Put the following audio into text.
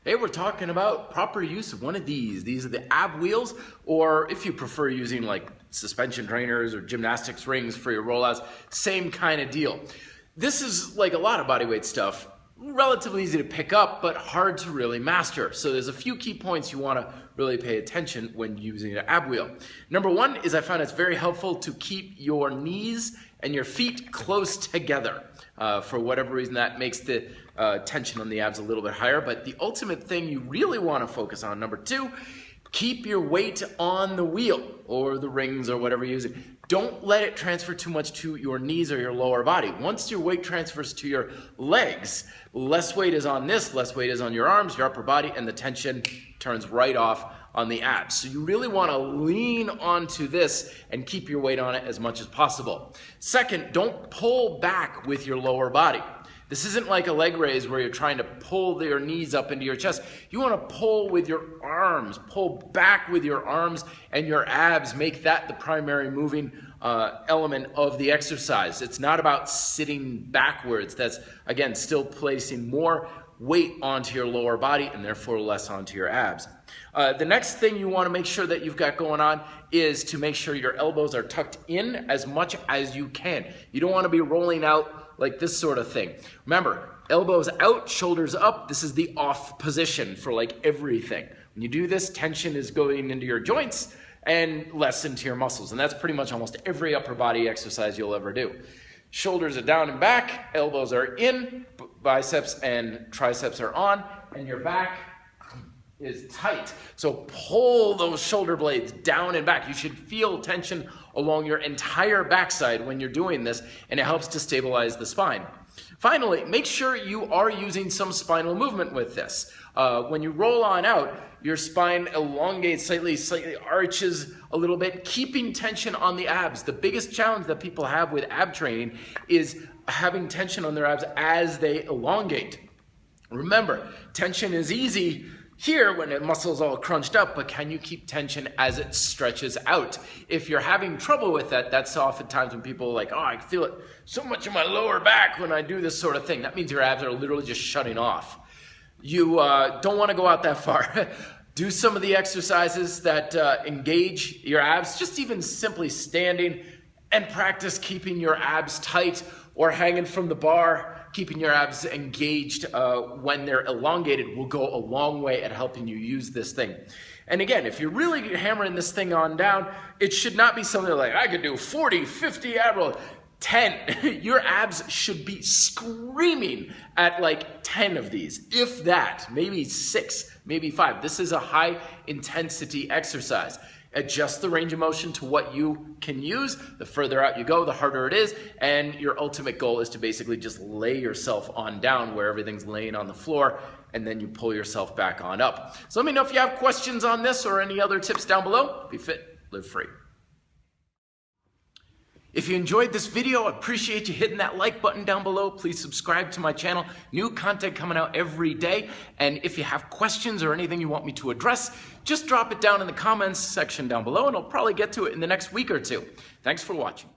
Hey, we're talking about proper use of one of these. These are the ab wheels, or if you prefer using like suspension trainers or gymnastics rings for your rollouts, same kind of deal. This is like a lot of bodyweight stuff, relatively easy to pick up, but hard to really master. So there's a few key points you want to really pay attention when using an ab wheel. Number one is I found it's very helpful to keep your knees and your feet close together. For whatever reason, that makes the tension on the abs a little bit higher. But the ultimate thing you really want to focus on, number two, keep your weight on the wheel or the rings or whatever you're using. Don't let it transfer too much to your knees or your lower body. Once your weight transfers to your legs, less weight is on this, less weight is on your arms, your upper body, and the tension turns right off on the abs. So you really want to lean onto this and keep your weight on it as much as possible. Second, don't pull back with your lower body. This isn't like a leg raise where you're trying to pull your knees up into your chest. You want to pull with your arms, pull back with your arms and your abs. Make that the primary moving element of the exercise. It's not about sitting backwards. That's, again, still placing more weight onto your lower body and therefore less onto your abs. The next thing you want to make sure that you've got going on is to make sure your elbows are tucked in as much as you can. You don't want to be rolling out like this sort of thing. Remember, elbows out, shoulders up. This is the off position for like everything. When you do this, tension is going into your joints and less into your muscles. And that's pretty much almost every upper body exercise you'll ever do. Shoulders are down and back, elbows are in, biceps and triceps are on, and your back is tight. So pull those shoulder blades down and back. You should feel tension along your entire backside when you're doing this, and it helps to stabilize the spine. Finally, make sure you are using some spinal movement with this. When you roll on out, your spine elongates slightly arches a little bit, keeping tension on the abs. The biggest challenge that people have with ab training is having tension on their abs as they elongate. Remember, tension is easy here when the muscle's all crunched up, but can you keep tension as it stretches out? If you're having trouble with that, that's oftentimes when people are like, oh, I feel it so much in my lower back when I do this sort of thing. That means your abs are literally just shutting off. You don't want to go out that far. Do some of the exercises that engage your abs, just even simply standing, and practice keeping your abs tight or hanging from the bar. Keeping your abs engaged when they're elongated will go a long way at helping you use this thing. And again, if you're really hammering this thing on down, it should not be something like, I could do 40, 50 ab rolls. 10. Your abs should be screaming at like 10 of these, if that, maybe 6, maybe 5. This is a high intensity exercise. Adjust the range of motion to what you can use. The further out you go, the harder it is. And your ultimate goal is to basically just lay yourself on down where everything's laying on the floor, and then you pull yourself back on up. So let me know if you have questions on this or any other tips down below. Be fit, live free. If you enjoyed this video, I appreciate you hitting that like button down below. Please subscribe to my channel. New content coming out every day. And if you have questions or anything you want me to address, just drop it down in the comments section down below and I'll probably get to it in the next week or two. Thanks for watching.